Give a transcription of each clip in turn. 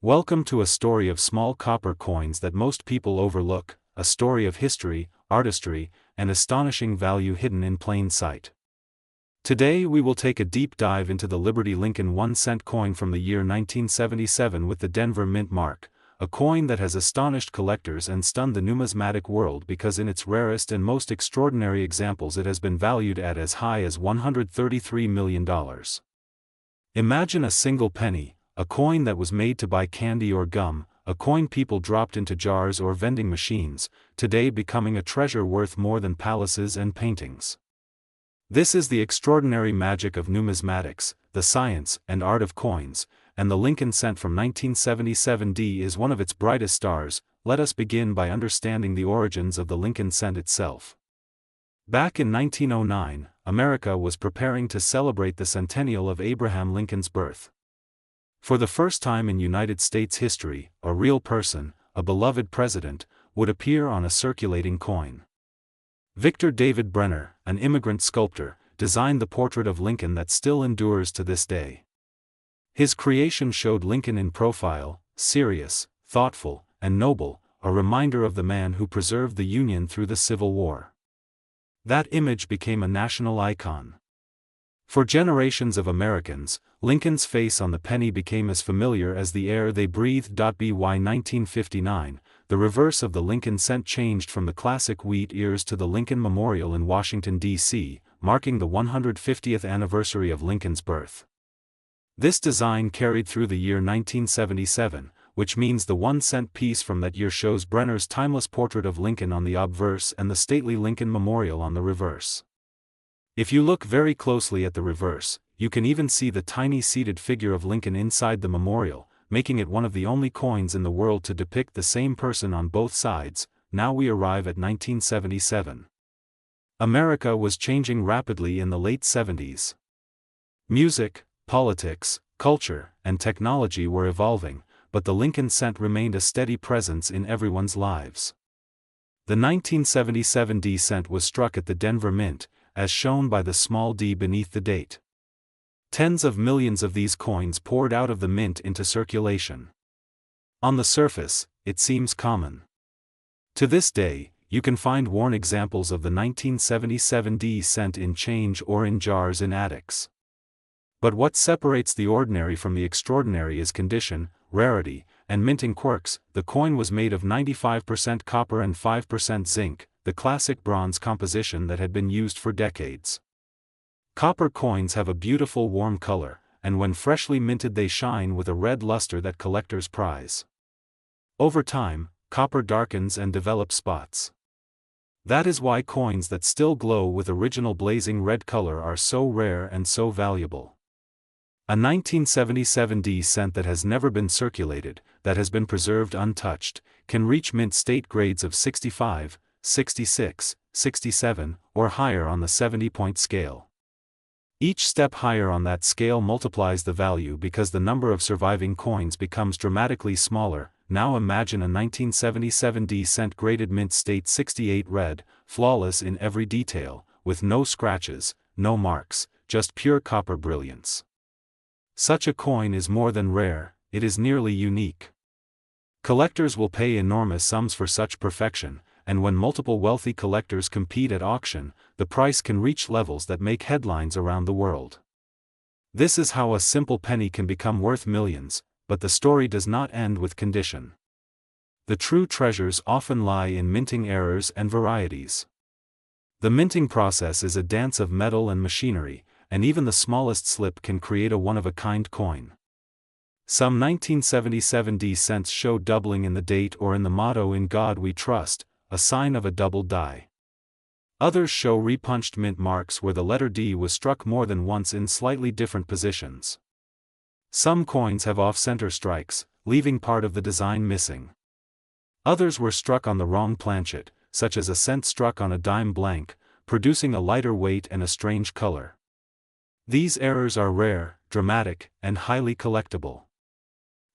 Welcome to a story of small copper coins that most people overlook, a story of history, artistry, and astonishing value hidden in plain sight. Today we will take a deep dive into the Liberty Lincoln 1-cent coin from the year 1977 with the Denver Mint mark, a coin that has astonished collectors and stunned the numismatic world because in its rarest and most extraordinary examples it has been valued at as high as $133 million. Imagine a single penny, a coin that was made to buy candy or gum, a coin people dropped into jars or vending machines, today becoming a treasure worth more than palaces and paintings. This is the extraordinary magic of numismatics, the science and art of coins, and the Lincoln cent from 1977 is one of its brightest stars. Let us begin by understanding the origins of the Lincoln cent itself. Back in 1909, America was preparing to celebrate the centennial of Abraham Lincoln's birth. For the first time in United States history, a real person, a beloved president, would appear on a circulating coin. Victor David Brenner, an immigrant sculptor, designed the portrait of Lincoln that still endures to this day. His creation showed Lincoln in profile, serious, thoughtful, and noble, a reminder of the man who preserved the Union through the Civil War. That image became a national icon. For generations of Americans, Lincoln's face on the penny became as familiar as the air they breathed. By 1959, the reverse of the Lincoln cent changed from the classic wheat ears to the Lincoln Memorial in Washington, D.C., marking the 150th anniversary of Lincoln's birth. This design carried through the year 1977, which means the 1-cent piece from that year shows Brenner's timeless portrait of Lincoln on the obverse and the stately Lincoln Memorial on the reverse. If you look very closely at the reverse, you can even see the tiny seated figure of Lincoln inside the memorial, making it one of the only coins in the world to depict the same person on both sides. Now we arrive at 1977. America was changing rapidly in the late 70s. Music, politics, culture, and technology were evolving, but the Lincoln cent remained a steady presence in everyone's lives. The 1977 D cent was struck at the Denver Mint, as shown by the small d beneath the date. Tens of millions of these coins poured out of the mint into circulation. On the surface, it seems common. To this day, you can find worn examples of the 1977 D cent in change or in jars in attics. But what separates the ordinary from the extraordinary is condition, rarity, and minting quirks. The coin was made of 95% copper and 5% zinc, the classic bronze composition that had been used for decades. Copper coins have a beautiful warm color, and when freshly minted they shine with a red luster that collectors prize. Over time, copper darkens and develops spots. That is why coins that still glow with original blazing red color are so rare and so valuable. A 1977 D cent that has never been circulated, that has been preserved untouched, can reach mint state grades of 65, 66, 67, or higher on the 70-point scale. Each step higher on that scale multiplies the value because the number of surviving coins becomes dramatically smaller. Now imagine a 1977 D cent graded mint state 68 red, flawless in every detail, with no scratches, no marks, just pure copper brilliance. Such a coin is more than rare, it is nearly unique. Collectors will pay enormous sums for such perfection, and when multiple wealthy collectors compete at auction, the price can reach levels that make headlines around the world. This is how a simple penny can become worth millions, but the story does not end with condition. The true treasures often lie in minting errors and varieties. The minting process is a dance of metal and machinery, and even the smallest slip can create a one-of-a-kind coin. Some 1977 D cents show doubling in the date or in the motto "In God We Trust," a sign of a double die. Others show repunched mint marks where the letter D was struck more than once in slightly different positions. Some coins have off-center strikes, leaving part of the design missing. Others were struck on the wrong planchet, such as a cent struck on a dime blank, producing a lighter weight and a strange color. These errors are rare, dramatic, and highly collectible.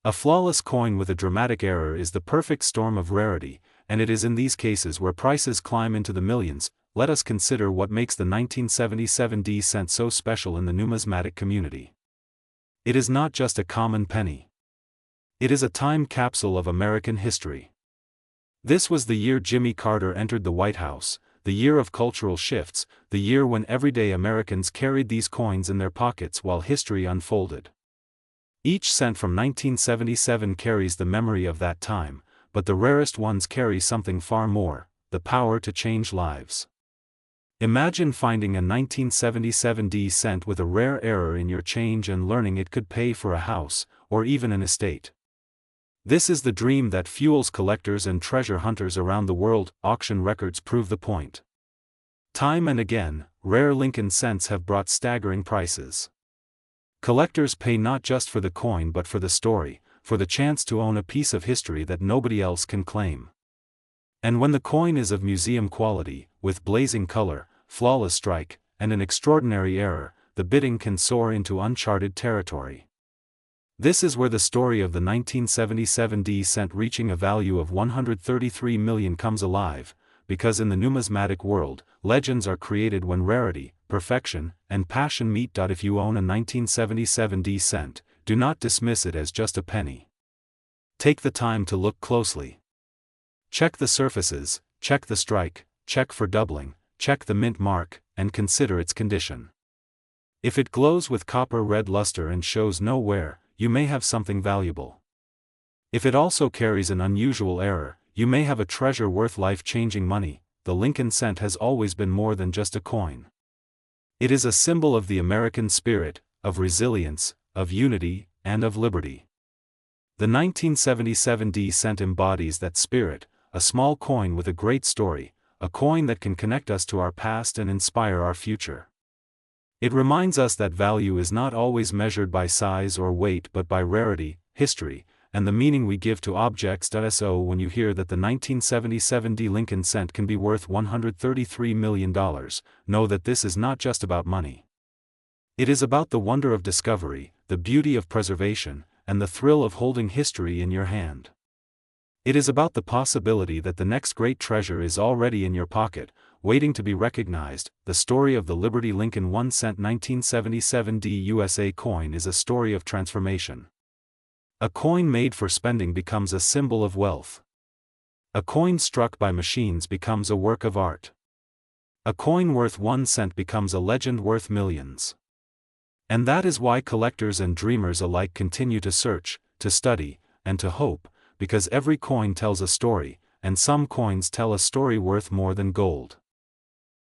A flawless coin with a dramatic error is the perfect storm of rarity, and it is in these cases where prices climb into the millions. Let us consider what makes the 1977 D cent so special in the numismatic community. It is not just a common penny. It is a time capsule of American history. This was the year Jimmy Carter entered the White House, the year of cultural shifts, the year when everyday Americans carried these coins in their pockets while history unfolded. Each cent from 1977 carries the memory of that time, but the rarest ones carry something far more: the power to change lives. Imagine finding a 1977 D cent with a rare error in your change and learning it could pay for a house, or even an estate. This is the dream that fuels collectors and treasure hunters around the world. Auction records prove the point. Time and again, rare Lincoln cents have brought staggering prices. Collectors pay not just for the coin but for the story, for the chance to own a piece of history that nobody else can claim. And when the coin is of museum quality, with blazing color, flawless strike, and an extraordinary error, the bidding can soar into uncharted territory. This is where the story of the 1977 D cent reaching a value of $133 million comes alive, because in the numismatic world, legends are created when rarity, perfection, and passion meet. If you own a 1977 D cent, do not dismiss it as just a penny. Take the time to look closely. Check the surfaces, check the strike, check for doubling, check the mint mark, and consider its condition. If it glows with copper red luster and shows no wear, you may have something valuable. If it also carries an unusual error, you may have a treasure worth life-changing money. The Lincoln cent has always been more than just a coin. It is a symbol of the American spirit, of resilience, of unity, and of liberty. The 1977 D cent embodies that spirit, a small coin with a great story, a coin that can connect us to our past and inspire our future. It reminds us that value is not always measured by size or weight but by rarity, history, and the meaning we give to objects. So when you hear that the 1977 D Lincoln cent can be worth $133 million, know that this is not just about money. It is about the wonder of discovery, the beauty of preservation, and the thrill of holding history in your hand. It is about the possibility that the next great treasure is already in your pocket, waiting to be recognized. The story of the Liberty Lincoln 1 cent 1977 D USA coin is a story of transformation. A coin made for spending becomes a symbol of wealth. A coin struck by machines becomes a work of art. A coin worth 1 cent becomes a legend worth millions. And that is why collectors and dreamers alike continue to search, to study, and to hope, because every coin tells a story, and some coins tell a story worth more than gold.